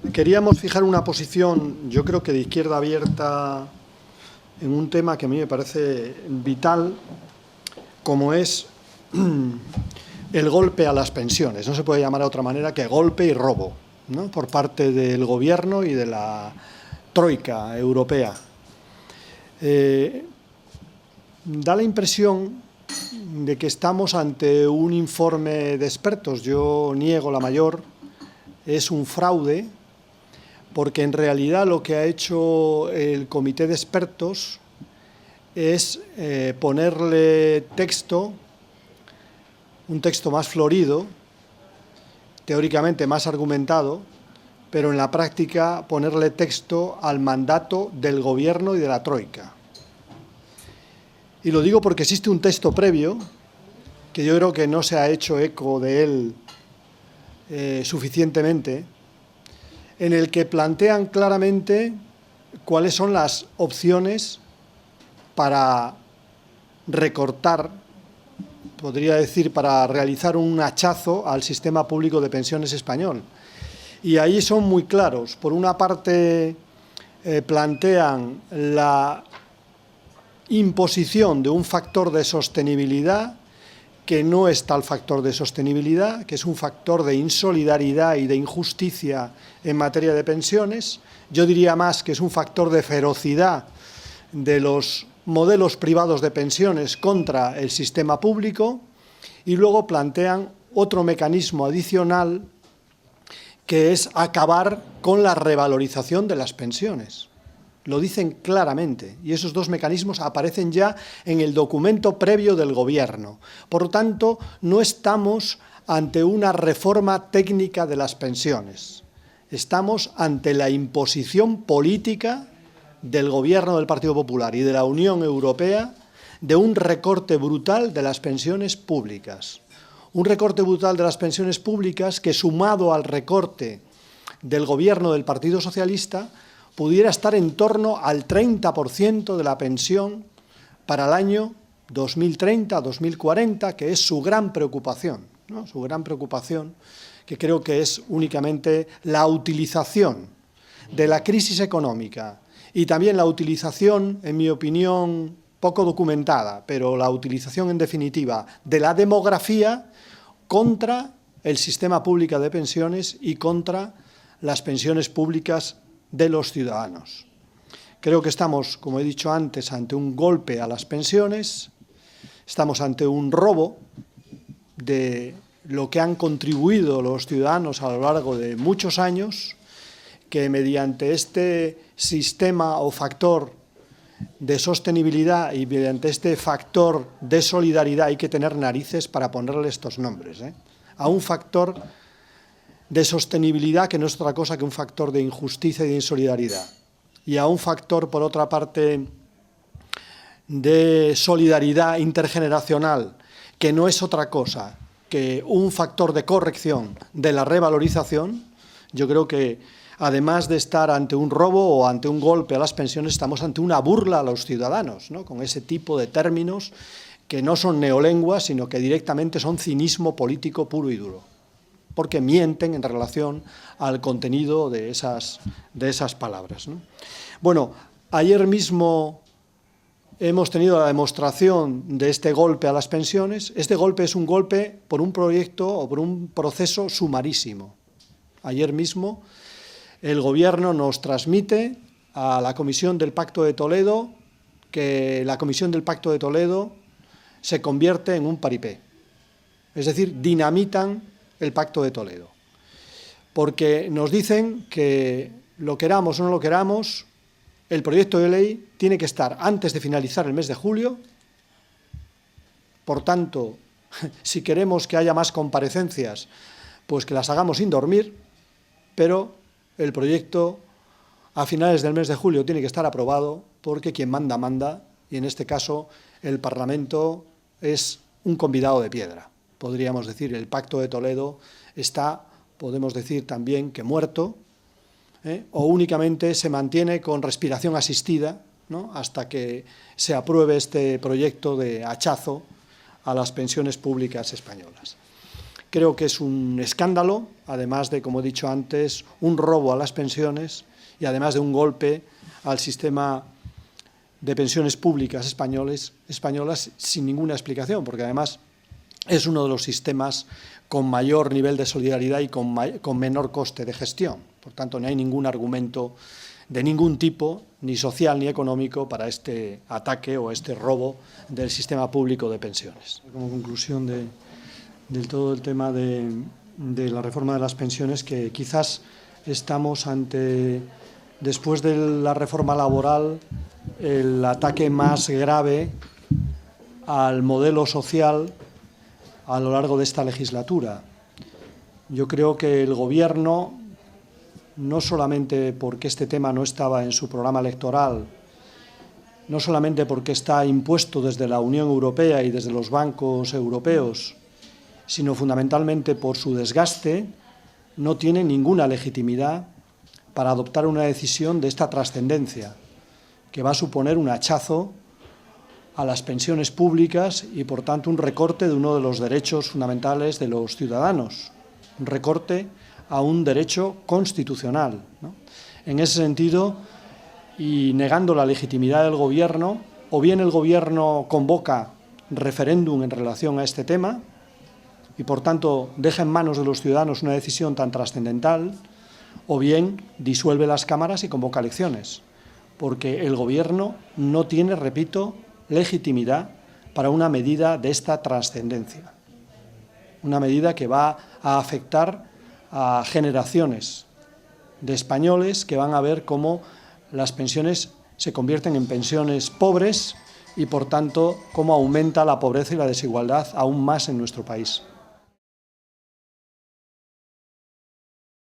Queríamos fijar una posición, yo creo que de izquierda abierta, en un tema que a mí me parece vital, como es el golpe a las pensiones. No se puede llamar de otra manera que golpe y robo, ¿no?, por parte del Gobierno y de la troika europea. Da la impresión de que estamos ante un informe de expertos. Yo niego la mayor. Es un fraude, porque en realidad lo que ha hecho el comité de expertos es ponerle texto, un texto más florido, teóricamente más argumentado, pero en la práctica ponerle texto al mandato del Gobierno y de la troika. Y lo digo porque existe un texto previo, que yo creo que no se ha hecho eco de él suficientemente, en el que plantean claramente cuáles son las opciones para recortar, podría decir, para realizar un hachazo al sistema público de pensiones español. Y ahí son muy claros. Por una parte, plantean la imposición de un factor de sostenibilidad que no es tal factor de sostenibilidad, que es un factor de insolidaridad y de injusticia en materia de pensiones. Yo diría más que es un factor de ferocidad de los modelos privados de pensiones contra el sistema público, y luego plantean otro mecanismo adicional, que es acabar con la revalorización de las pensiones. Lo dicen claramente, y esos dos mecanismos aparecen ya en el documento previo del Gobierno. Por lo tanto, no estamos ante una reforma técnica de las pensiones. Estamos ante la imposición política del Gobierno del Partido Popular y de la Unión Europea de un recorte brutal de las pensiones públicas. Un recorte brutal de las pensiones públicas que, sumado al recorte del Gobierno del Partido Socialista, pudiera estar en torno al 30% de la pensión para el año 2030-2040, que es su gran preocupación, ¿no? Su gran preocupación, que creo que es únicamente la utilización de la crisis económica y también la utilización, en mi opinión, poco documentada, pero la utilización en definitiva de la demografía contra el sistema público de pensiones y contra las pensiones públicas de los ciudadanos. Creo que estamos, como he dicho antes, ante un golpe a las pensiones, estamos ante un robo de lo que han contribuido los ciudadanos a lo largo de muchos años, que mediante este sistema o factor de sostenibilidad y mediante este factor de solidaridad hay que tener narices para ponerle estos nombres, a un factor de sostenibilidad que no es otra cosa que un factor de injusticia y de insolidaridad, y a un factor, por otra parte, de solidaridad intergeneracional, que no es otra cosa que un factor de corrección de la revalorización. Yo creo que, además de estar ante un robo o ante un golpe a las pensiones, estamos ante una burla a los ciudadanos, ¿no?, con ese tipo de términos que no son neolenguas, sino que directamente son cinismo político puro y duro, porque mienten en relación al contenido de esas palabras, ¿no? Bueno, ayer mismo hemos tenido la demostración de este golpe a las pensiones. Este golpe es un golpe por un proyecto o por un proceso sumarísimo. Ayer mismo el Gobierno nos transmite a la Comisión del Pacto de Toledo que la Comisión del Pacto de Toledo se convierte en un paripé. Es decir, dinamitan el Pacto de Toledo. Porque nos dicen que, lo queramos o no lo queramos, el proyecto de ley tiene que estar antes de finalizar el mes de julio. Por tanto, si queremos que haya más comparecencias, pues que las hagamos sin dormir, pero el proyecto a finales del mes de julio tiene que estar aprobado, porque quien manda, manda, y en este caso el Parlamento es un convidado de piedra. Podríamos decir, el Pacto de Toledo está, podemos decir también, que muerto, o únicamente se mantiene con respiración asistida, ¿no?, hasta que se apruebe este proyecto de hachazo a las pensiones públicas españolas. Creo que es un escándalo, además de, como he dicho antes, un robo a las pensiones y además de un golpe al sistema de pensiones públicas españolas sin ninguna explicación, porque además es uno de los sistemas con mayor nivel de solidaridad y con menor coste de gestión. Por tanto, no hay ningún argumento de ningún tipo, ni social ni económico, para este ataque o este robo del sistema público de pensiones. Como conclusión del todo el tema de la reforma de las pensiones, que quizás estamos ante, después de la reforma laboral, el ataque más grave al modelo social a lo largo de esta legislatura. Yo creo que el Gobierno, no solamente porque este tema no estaba en su programa electoral, no solamente porque está impuesto desde la Unión Europea y desde los bancos europeos, sino fundamentalmente por su desgaste, no tiene ninguna legitimidad para adoptar una decisión de esta trascendencia, que va a suponer un hachazo a las pensiones públicas y, por tanto, un recorte de uno de los derechos fundamentales de los ciudadanos, un recorte a un derecho constitucional, ¿no? En ese sentido, y negando la legitimidad del Gobierno, o bien el Gobierno convoca referéndum en relación a este tema y, por tanto, deja en manos de los ciudadanos una decisión tan trascendental, o bien disuelve las cámaras y convoca elecciones, porque el Gobierno no tiene, repito, legitimidad para una medida de esta trascendencia, una medida que va a afectar a generaciones de españoles que van a ver cómo las pensiones se convierten en pensiones pobres y, por tanto, cómo aumenta la pobreza y la desigualdad aún más en nuestro país.